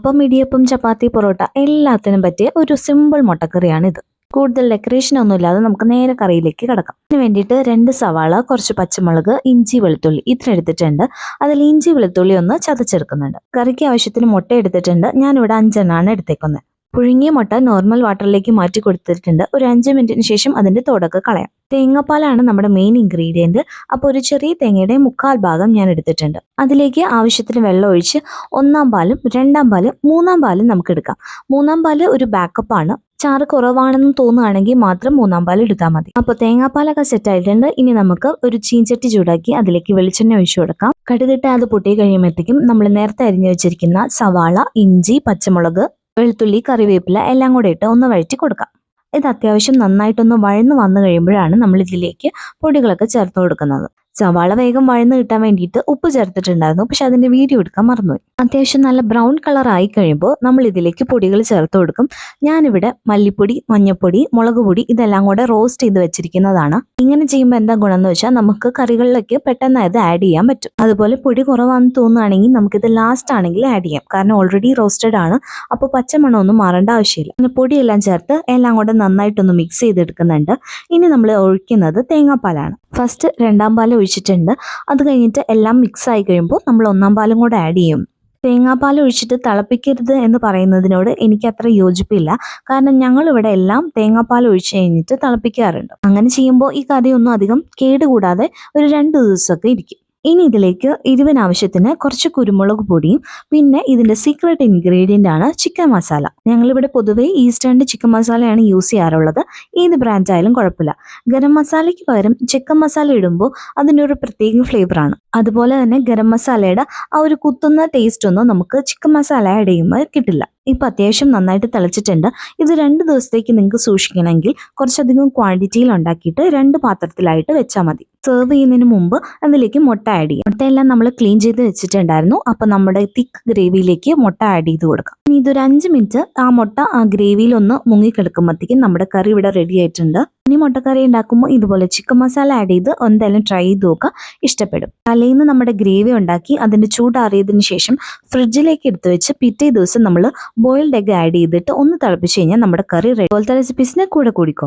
അപ്പം, ഇടിയപ്പം, ചപ്പാത്തി, പൊറോട്ട എല്ലാത്തിനും പറ്റിയ ഒരു സിമ്പിൾ മുട്ടക്കറിയാണിത്. കൂടുതൽ ഡെക്കറേഷൻ ഒന്നുമില്ലാതെ നമുക്ക് നേരെ കറിയിലേക്ക് കിടക്കാം. അതിന് വേണ്ടിയിട്ട് 2 സവാള, കുറച്ച് പച്ചമുളക്, ഇഞ്ചി, വെളുത്തുള്ളി ഇത്ര എടുത്തിട്ടുണ്ട്. അതിൽ ഇഞ്ചി വെളുത്തുള്ളി ഒന്ന് ചതച്ചെടുക്കുന്നുണ്ട്. കറിക്ക് ആവശ്യത്തിന് മുട്ട എടുത്തിട്ടുണ്ട്. ഞാനിവിടെ 5 എണ്ണമാണ് എടുത്തേക്കുന്നത്. പുഴുങ്ങിയ മുട്ട നോർമൽ വാട്ടറിലേക്ക് മാറ്റി കൊടുത്തിട്ടുണ്ട്. ഒരു 5 മിനിറ്റിന് ശേഷം അതിന്റെ തോടൊക്കെ കളയാം. തേങ്ങാപ്പാലാണ് നമ്മുടെ മെയിൻ ഇൻഗ്രീഡിയൻറ്റ്. അപ്പോൾ ഒരു ചെറിയ തേങ്ങയുടെ 1/4 ഭാഗം ഞാൻ എടുത്തിട്ടുണ്ട്. അതിലേക്ക് ആവശ്യത്തിന് വെള്ളം ഒഴിച്ച് 1-ാം പാലും 2-ാം പാലും 3-ാം പാലും നമുക്ക് എടുക്കാം. 3-ാം പാല് ഒരു ബാക്കപ്പ് ആണ്. ചാറ് കുറവാണെന്ന് തോന്നുകയാണെങ്കിൽ മാത്രം 3-ാം പാൽ എടുത്താൽ മതി. അപ്പോൾ തേങ്ങാപ്പാലൊക്കെ സെറ്റ് ആയിട്ടുണ്ട്. ഇനി നമുക്ക് ഒരു ചീഞ്ചട്ടി ചൂടാക്കി അതിലേക്ക് വെളിച്ചെണ്ണ ഒഴിച്ചു കൊടുക്കാം. കടുകിട്ട് അത് പൊട്ടി കഴിയുമ്പോഴത്തേക്കും നമ്മൾ നേരത്തെ അരിഞ്ഞു വെച്ചിരിക്കുന്ന സവാള, ഇഞ്ചി, പച്ചമുളക്, വെളുത്തുള്ളി, കറിവേപ്പില എല്ലാം കൂടെ ഇട്ട് ഒന്ന് വഴറ്റി കൊടുക്കാം. ഇത് അത്യാവശ്യം നന്നായിട്ടൊന്ന് വഴന്ന് വന്നു കഴിയുമ്പോഴാണ് നമ്മൾ ഇതിലേക്ക് പൊടികളൊക്കെ ചേർത്ത് കൊടുക്കുന്നത്. സവാള വേഗം വഴന്ന് കിട്ടാൻ വേണ്ടിയിട്ട് ഉപ്പ് ചേർത്തിട്ടുണ്ടായിരുന്നു, പക്ഷെ അതിന്റെ വീഡിയോ എടുക്കാൻ മറന്നുപോയി. അത്യാവശ്യം നല്ല ബ്രൗൺ കളർ ആയി കഴിയുമ്പോൾ നമ്മൾ ഇതിലേക്ക് പൊടികൾ ചേർത്ത് കൊടുക്കും. ഞാനിവിടെ മല്ലിപ്പൊടി, മഞ്ഞൾപ്പൊടി, മുളക് പൊടി ഇതെല്ലാം കൂടെ റോസ്റ്റ് ചെയ്ത് വെച്ചിരിക്കുന്നതാണ്. ഇങ്ങനെ ചെയ്യുമ്പോൾ എന്താ ഗുണം എന്ന് വെച്ചാൽ നമുക്ക് കറികളിലേക്ക് പെട്ടെന്ന് അത് ആഡ് ചെയ്യാൻ പറ്റും. അതുപോലെ പൊടി കുറവാണെന്ന് തോന്നുകയാണെങ്കിൽ നമുക്കിത് ലാസ്റ്റ് ആണെങ്കിൽ ആഡ് ചെയ്യാം, കാരണം ഓൾറെഡി റോസ്റ്റഡ് ആണ്. അപ്പോൾ പച്ചമണമൊന്നും മാറേണ്ട ആവശ്യമില്ല. പിന്നെ പൊടിയെല്ലാം ചേർത്ത് എല്ലാം കൂടെ നന്നായിട്ടൊന്ന് മിക്സ് ചെയ്തെടുക്കുന്നുണ്ട്. ഇനി നമ്മൾ ഒഴിക്കുന്നത് തേങ്ങാപ്പാലാണ്. ഫസ്റ്റ് 2-ാം പാൽ ഒഴിച്ചിട്ടുണ്ട്. അത് കഴിഞ്ഞിട്ട് എല്ലാം മിക്സ് ആയി കഴിയുമ്പോൾ നമ്മൾ 1-ാം പാലും കൂടെ ആഡ് ചെയ്യും. തേങ്ങാപ്പാൽ ഒഴിച്ചിട്ട് തിളപ്പിക്കരുത് എന്ന് പറയുന്നതിനോട് എനിക്ക് അത്ര യോജിപ്പില്ല. കാരണം ഞങ്ങളിവിടെ എല്ലാം തേങ്ങാപ്പാൽ ഒഴിച്ച് കഴിഞ്ഞിട്ട് തിളപ്പിക്കാറുണ്ട്. അങ്ങനെ ചെയ്യുമ്പോൾ ഈ കറിയൊന്നും അധികം കേടുകൂടാതെ ഒരു 2 ദിവസമൊക്കെ ഇരിക്കും. ഇനി ഇതിലേക്ക് എരിവിനാവശ്യത്തിന് കുറച്ച് കുരുമുളക് പൊടിയും പിന്നെ ഇതിന്റെ സീക്രട്ട് ഇൻഗ്രീഡിയന്റ് ആണ് ചിക്കൻ മസാല. ഞങ്ങളിവിടെ പൊതുവെ ഈസ്റ്റേണിന്റെ ചിക്കൻ മസാലയാണ് യൂസ് ചെയ്യാറുള്ളത്. ഏത് ബ്രാൻഡ് ആയാലും കുഴപ്പമില്ല. ഗരം മസാലയ്ക്ക് പകരം ചിക്കൻ മസാല ഇടുമ്പോൾ അതിനൊരു പ്രത്യേക ഫ്ലേവറാണ്. അതുപോലെ തന്നെ ഗരം മസാലയുടെ ആ ഒരു കുത്തുന്ന ടേസ്റ്റ് ഒന്നും നമുക്ക് ചിക്കൻ മസാല ആഡ് ചെയ്യുമ്പോൾ കിട്ടില്ല. ഇപ്പം അത്യാവശ്യം നന്നായിട്ട് തിളച്ചിട്ടുണ്ട്. ഇത് 2 ദിവസത്തേക്ക് നിങ്ങൾക്ക് സൂക്ഷിക്കണമെങ്കിൽ കുറച്ചധികം ക്വാണ്ടിറ്റിയിൽ ഉണ്ടാക്കിയിട്ട് 2 പാത്രത്തിലായിട്ട് വെച്ചാൽ മതി. സെർവ് ചെയ്യുന്നതിന് മുമ്പ് അതിലേക്ക് മുട്ട ആഡ് ചെയ്യും. മുട്ടയെല്ലാം നമ്മൾ ക്ലീൻ ചെയ്ത് വെച്ചിട്ടുണ്ടായിരുന്നു. അപ്പം നമ്മുടെ തിക്ക് ഗ്രേവിയിലേക്ക് മുട്ട ആഡ് ചെയ്ത് കൊടുക്കാം. ഇനി ഇതൊരു 5 മിനിറ്റ് ആ മുട്ട ആ ഗ്രേവിയിൽ ഒന്ന് മുങ്ങിക്കിടക്കുമ്പോഴത്തേക്കും നമ്മുടെ കറി ഇവിടെ റെഡി ആയിട്ടുണ്ട്. ഇനി മുട്ടക്കറി ഉണ്ടാക്കുമ്പോൾ ഇതുപോലെ ചിക്കൻ മസാല ആഡ് ചെയ്ത് എന്തായാലും ട്രൈ ചെയ്ത് നോക്കുക, ഇഷ്ടപ്പെടും. തലേന്ന് നമ്മുടെ ഗ്രേവി ഉണ്ടാക്കി അതിന്റെ ചൂടാറിയതിനു ശേഷം ഫ്രിഡ്ജിലേക്ക് എടുത്തു വെച്ച് പിറ്റേ ദിവസം നമ്മൾ ബോയിൽഡ് എഗ് ആഡ് ചെയ്തിട്ട് ഒന്ന് തിളപ്പിച്ച് കഴിഞ്ഞാൽ നമ്മുടെ കറി റെഡി. പോലത്തെ റെസിപ്പീസിനെ കൂടെ കൂടിക്കോ.